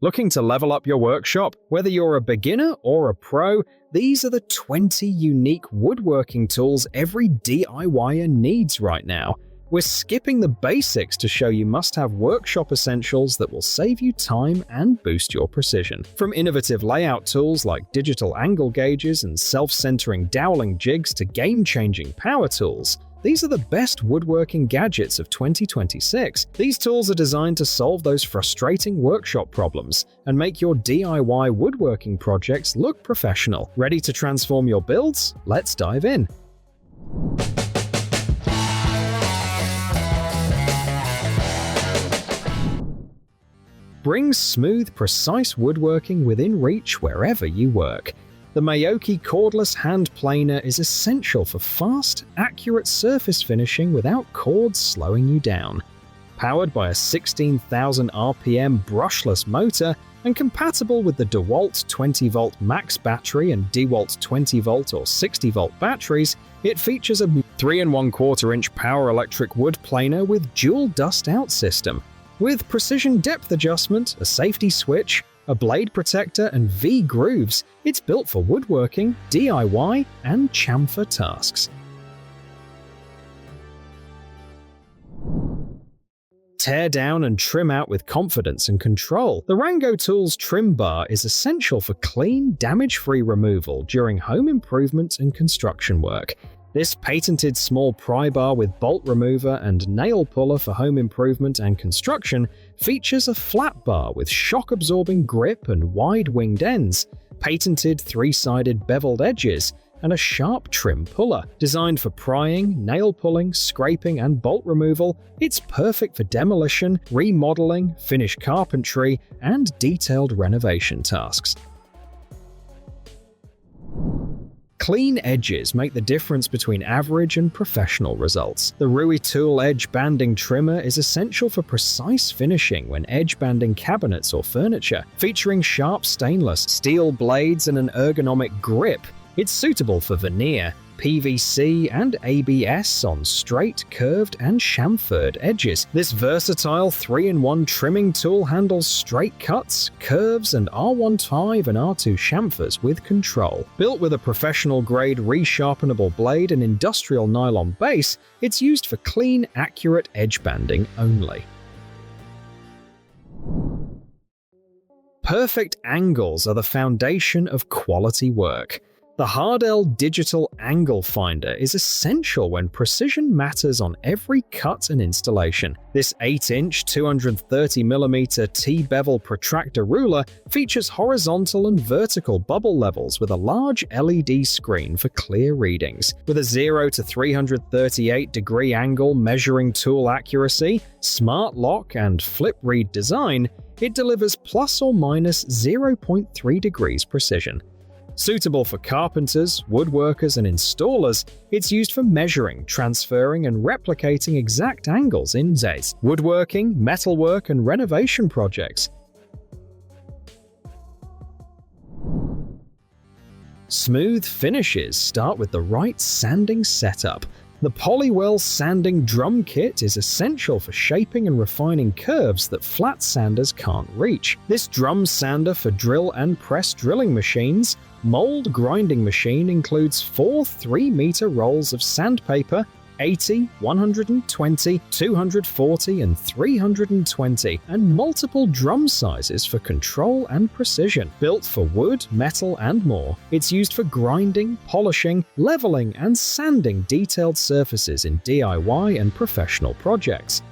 Looking to level up your workshop? Whether you're a beginner or a pro, these are the 20 unique woodworking tools every DIYer needs right now. We're skipping the basics to show you must-have workshop essentials that will save you time and boost your precision. From innovative layout tools like digital angle gauges and self-centering doweling jigs to game-changing power tools, these are the best woodworking gadgets of 2026. These tools are designed to solve those frustrating workshop problems and make your DIY woodworking projects look professional. Ready to transform your builds? Let's dive in. Bring smooth, precise woodworking within reach wherever you work. The Mayoki cordless hand planer is essential for fast, accurate surface finishing without cords slowing you down. Powered by a 16,000 RPM brushless motor and compatible with the DeWalt 20V max battery and DeWalt 20V or 60V batteries, it features a 3 1/4 inch power electric wood planer with dual dust out system. With precision depth adjustment, a safety switch, a blade protector, and V-grooves, it's built for woodworking, DIY, and chamfer tasks. Tear down and trim out with confidence and control. The Wrango Tools trim bar is essential for clean, damage-free removal during home improvement and construction work. This patented small pry bar with bolt remover and nail puller for home improvement and construction features a flat bar with shock-absorbing grip and wide-winged ends, patented 3-sided beveled edges, and a sharp trim puller. Designed for prying, nail pulling, scraping, and bolt removal, it's perfect for demolition, remodeling, finish carpentry, and detailed renovation tasks. Clean edges make the difference between average and professional results. The Ruitool edge banding trimmer is essential for precise finishing when edge banding cabinets or furniture. Featuring sharp stainless steel blades and an ergonomic grip, it's suitable for veneer, PVC, and ABS on straight, curved, and chamfered edges. This versatile 3-in-1 trimming tool handles straight cuts, curves, and R15 and R2 chamfers with control. Built with a professional-grade resharpenable blade and industrial nylon base, it's used for clean, accurate edge banding only. Perfect angles are the foundation of quality work. The Hardell Digital Angle Finder is essential when precision matters on every cut and installation. This 8-inch, 230mm T-bevel protractor ruler features horizontal and vertical bubble levels with a large LED screen for clear readings. With a 0 to 338-degree angle measuring tool accuracy, smart lock, and flip read design, it delivers plus or minus 0.3 degrees precision. Suitable for carpenters, woodworkers, and installers, it's used for measuring, transferring, and replicating exact angles in Vise, woodworking, metalwork, and renovation projects. Smooth finishes start with the right sanding setup. The Poliwell sanding drum kit is essential for shaping and refining curves that flat sanders can't reach. This drum sander for drill and press drilling machines, mold grinding machine includes 4 3-meter rolls of sandpaper, 80, 120, 240, and 320, and multiple drum sizes for control and precision. Built for wood, metal, and more, it's used for grinding, polishing, leveling, and sanding detailed surfaces in DIY and professional projects.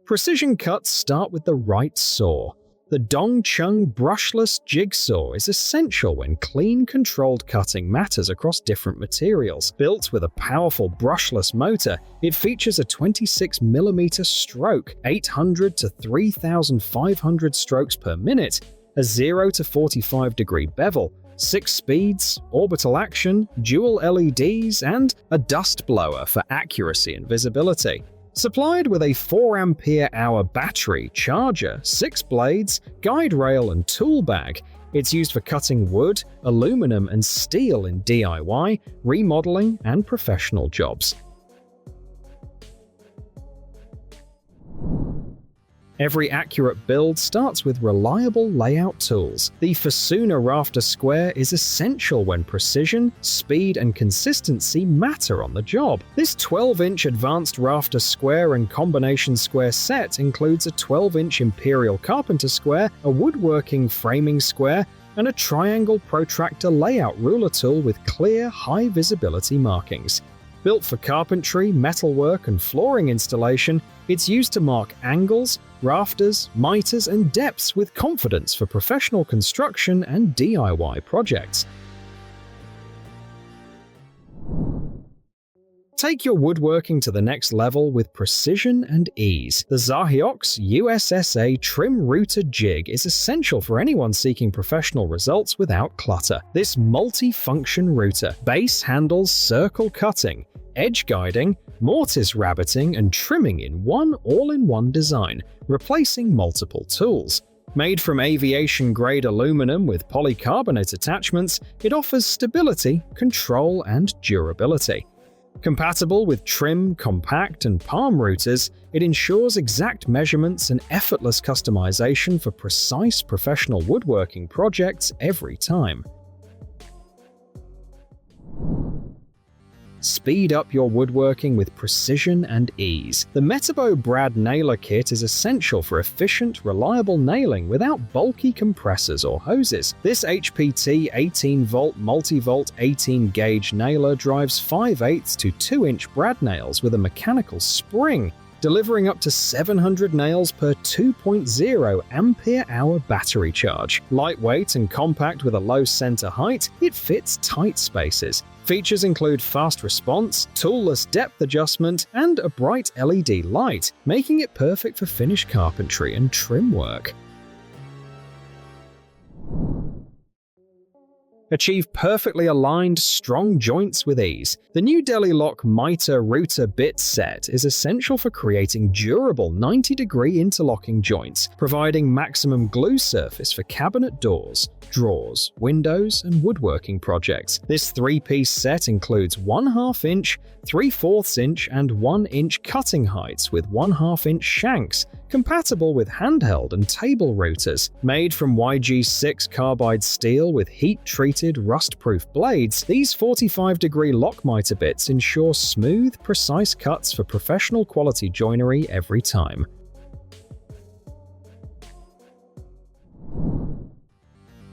Precision cuts start with the right saw. The Cheng brushless jigsaw is essential when clean, controlled cutting matters across different materials. Built with a powerful brushless motor, it features a 26mm stroke, 800 to 3,500 strokes per minute, a 0 to 45-degree bevel, 6 speeds, orbital action, dual LEDs, and a dust blower for accuracy and visibility. Supplied with a 4 ampere-hour battery, charger, 6 blades, guide rail, and tool bag, it's used for cutting wood, aluminum, and steel in DIY, remodeling, and professional jobs. Every accurate build starts with reliable layout tools. The Fasouna Rafter square is essential when precision, speed, and consistency matter on the job. This 12-inch advanced rafter square and combination square set includes a 12-inch Imperial Carpenter square, a Woodworking framing square, and a triangle protractor layout ruler tool with clear, high-visibility markings. Built for carpentry, metalwork, and flooring installation, it's used to mark angles, rafters, miters, and depths with confidence for professional construction and DIY projects. Take your woodworking to the next level with precision and ease. The Zahyox USSA Trim Router Jig is essential for anyone seeking professional results without clutter. This multi-function router base handles circle cutting, edge guiding, mortise rabbiting, and trimming in one all-in-one design, replacing multiple tools. Made from aviation-grade aluminum with polycarbonate attachments, it offers stability, control, and durability. Compatible with trim, compact, and palm routers, it ensures exact measurements and effortless customization for precise professional woodworking projects every time. Speed up your woodworking with precision and ease. The Metabo brad nailer kit is essential for efficient, reliable nailing without bulky compressors or hoses. This HPT 18-volt multi-volt 18-gauge nailer drives 5/8 to 2-inch brad nails with a mechanical spring, delivering up to 700 nails per 2.0 ampere-hour battery charge. Lightweight and compact with a low center height, it fits tight spaces. Features include fast response, toolless depth adjustment, and a bright LED light, making it perfect for finish carpentry and trim work. Achieve perfectly aligned, strong joints with ease. The Newdeli Lock Miter Router Bit Set is essential for creating durable 90-degree interlocking joints, providing maximum glue surface for cabinet doors, drawers, windows, and woodworking projects. This 3-piece set includes 1/2 inch, 3/4 inch, and 1 inch cutting heights with 1/2 inch shanks, compatible with handheld and table routers. Made from YG6 carbide steel with heat-treated, rust-proof blades, these 45-degree lock miter bits ensure smooth, precise cuts for professional quality joinery every time.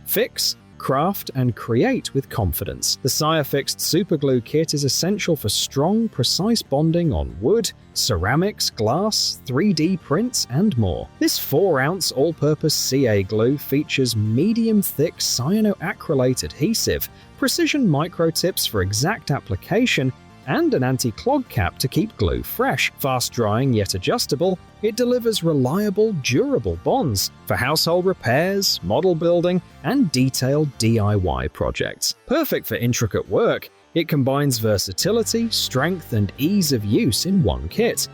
Fix, craft, and create with confidence. The Cyafixed superglue kit is essential for strong, precise bonding on wood, ceramics, glass, 3D prints, and more. This 4-ounce all-purpose CA glue features medium-thick cyanoacrylate adhesive, precision micro-tips for exact application, and an anti-clog cap to keep glue fresh. Fast-drying yet adjustable, it delivers reliable, durable bonds for household repairs, model building, and detailed DIY projects. Perfect for intricate work, it combines versatility, strength, and ease of use in one kit.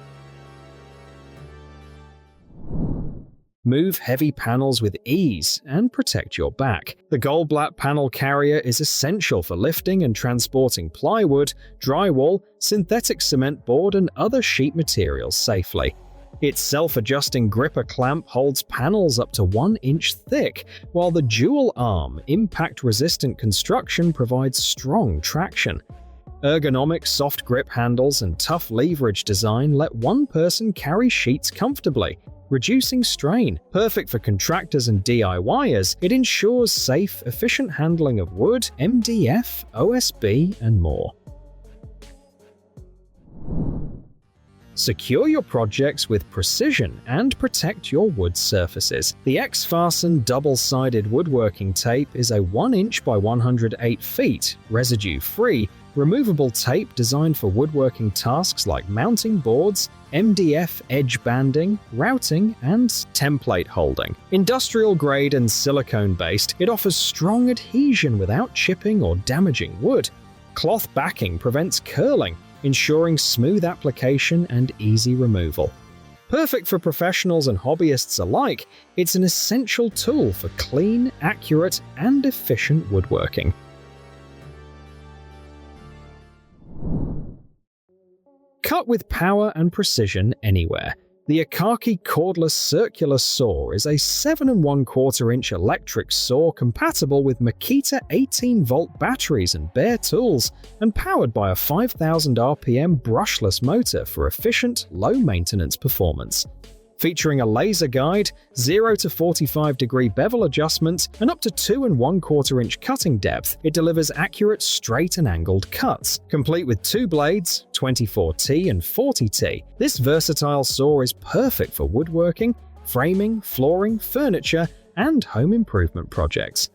Move heavy panels with ease and protect your back. The Goldblatt panel carrier is essential for lifting and transporting plywood, drywall, synthetic cement board, and other sheet materials safely. Its self-adjusting gripper clamp holds panels up to 1 inch thick, while the dual-arm, impact-resistant construction provides strong traction. Ergonomic soft grip handles and tough leverage design let one person carry sheets comfortably, reducing strain. Perfect for contractors and DIYers, it ensures safe, efficient handling of wood, MDF, OSB, and more. Secure your projects with precision and protect your wood surfaces. The XFasten double-sided woodworking tape is a 1 inch by 108 feet, residue-free, removable tape designed for woodworking tasks like mounting boards, MDF edge banding, routing, and template holding. Industrial grade and silicone based, it offers strong adhesion without chipping or damaging wood. Cloth backing prevents curling, ensuring smooth application and easy removal. Perfect for professionals and hobbyists alike, it's an essential tool for clean, accurate, and efficient woodworking. Cut with power and precision anywhere. The Ecarke cordless circular saw is a 7 1/4 inch electric saw compatible with Makita 18-volt batteries and bare tools, and powered by a 5000 RPM brushless motor for efficient, low-maintenance performance. Featuring a laser guide, 0 to 45-degree bevel adjustment, and up to 2 1/4 inch cutting depth, it delivers accurate straight and angled cuts. Complete with 2 blades, 24T and 40T, this versatile saw is perfect for woodworking, framing, flooring, furniture, and home improvement projects.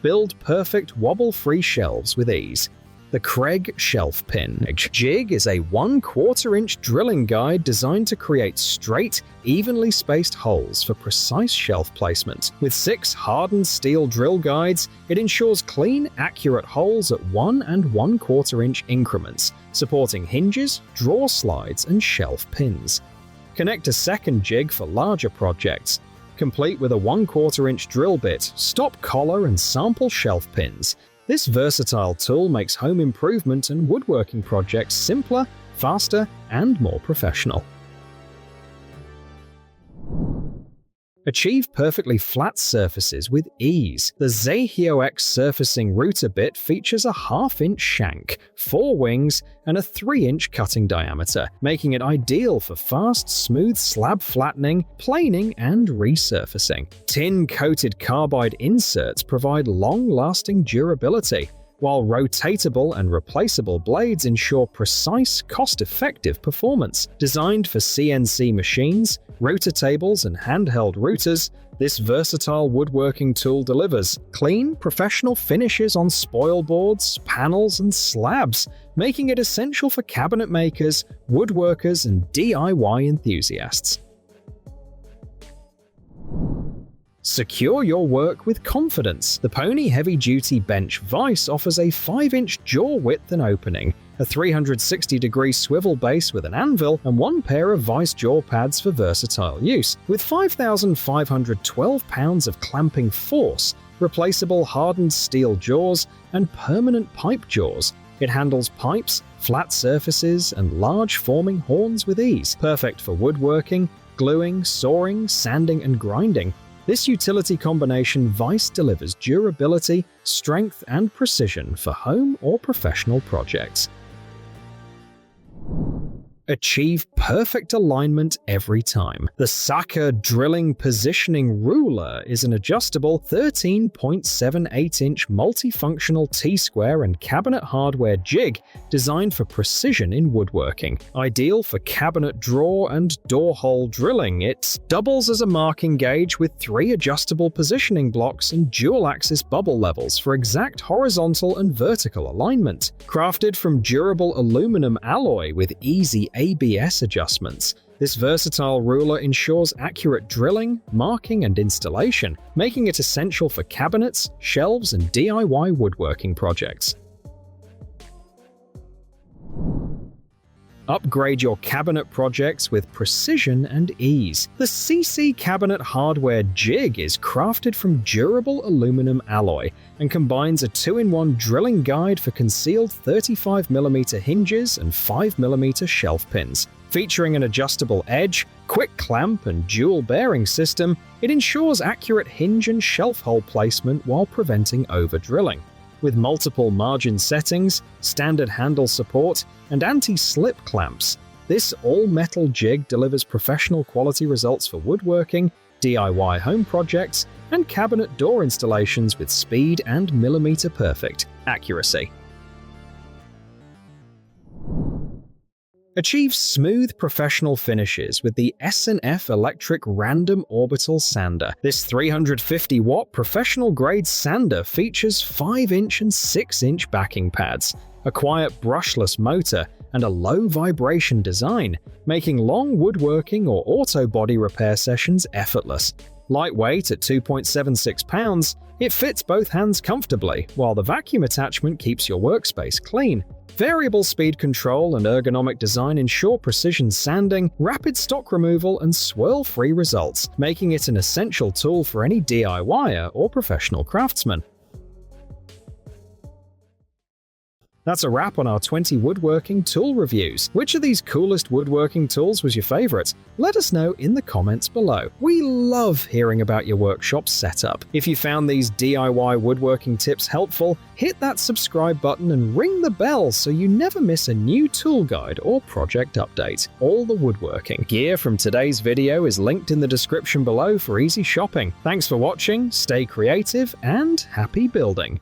Build perfect wobble-free shelves with ease. The Kreg Shelf-Pin Jig is a 1/4 inch drilling guide designed to create straight, evenly spaced holes for precise shelf placement. With 6 hardened steel drill guides, it ensures clean, accurate holes at 1 1/4 inch increments, supporting hinges, drawer slides, and shelf pins. Connect a second jig for larger projects. Complete with a 1/4 inch drill bit, stop collar, and sample shelf pins. This versatile tool makes home improvement and woodworking projects simpler, faster, and more professional. Achieve perfectly flat surfaces with ease. The Zahyox surfacing router bit features a 1/2 inch shank, 4 wings, and a 3 inch cutting diameter, making it ideal for fast, smooth slab flattening, planing, and resurfacing. Tin-coated carbide inserts provide long-lasting durability, while rotatable and replaceable blades ensure precise, cost-effective performance. Designed for CNC machines, router tables, and handheld routers, this versatile woodworking tool delivers clean, professional finishes on spoilboards, panels, and slabs, making it essential for cabinet makers, woodworkers, and DIY enthusiasts. Secure your work with confidence. The Pony Heavy Duty Bench Vise offers a 5 inch jaw width and opening, a 360-degree swivel base with an anvil, and 1 pair of Vise jaw pads for versatile use. With 5,512 pounds of clamping force, replaceable hardened steel jaws, and permanent pipe jaws, it handles pipes, flat surfaces, and large forming horns with ease. Perfect for woodworking, gluing, sawing, sanding, and grinding. This utility combination Vise delivers durability, strength, and precision for home or professional projects. Achieve perfect alignment every time. The Saka Drilling Positioning Ruler is an adjustable 13.78-inch multifunctional T-square and cabinet hardware jig designed for precision in woodworking. Ideal for cabinet drawer and door hole drilling, it doubles as a marking gauge with 3 adjustable positioning blocks and dual-axis bubble levels for exact horizontal and vertical alignment. Crafted from durable aluminum alloy with easy ABS adjustments, this versatile ruler ensures accurate drilling, marking, and installation, making it essential for cabinets, shelves, and DIY woodworking projects. Upgrade your cabinet projects with precision and ease. The Seesii cabinet hardware jig is crafted from durable aluminum alloy and combines a 2-in-1 drilling guide for concealed 35mm hinges and 5mm shelf pins. Featuring an adjustable edge, quick clamp, and dual bearing system, it ensures accurate hinge and shelf hole placement while preventing over-drilling. With multiple margin settings, standard handle support, and anti-slip clamps, this all-metal jig delivers professional quality results for woodworking, DIY home projects, and cabinet door installations with speed and millimeter-perfect accuracy. Achieve smooth professional finishes with the S&F Electric Random Orbital Sander. This 350-watt professional-grade sander features 5-inch and 6-inch backing pads, a quiet brushless motor, and a low-vibration design, making long woodworking or auto body repair sessions effortless. Lightweight at 2.76 pounds, it fits both hands comfortably, while the vacuum attachment keeps your workspace clean. Variable speed control and ergonomic design ensure precision sanding, rapid stock removal, and swirl-free results, making it an essential tool for any DIYer or professional craftsman. That's a wrap on our 20 woodworking tool reviews. Which of these coolest woodworking tools was your favorite? Let us know in the comments below. We love hearing about your workshop setup. If you found these DIY woodworking tips helpful, hit that subscribe button and ring the bell so you never miss a new tool guide or project update. All the woodworking gear from today's video is linked in the description below for easy shopping. Thanks for watching, stay creative, and happy building!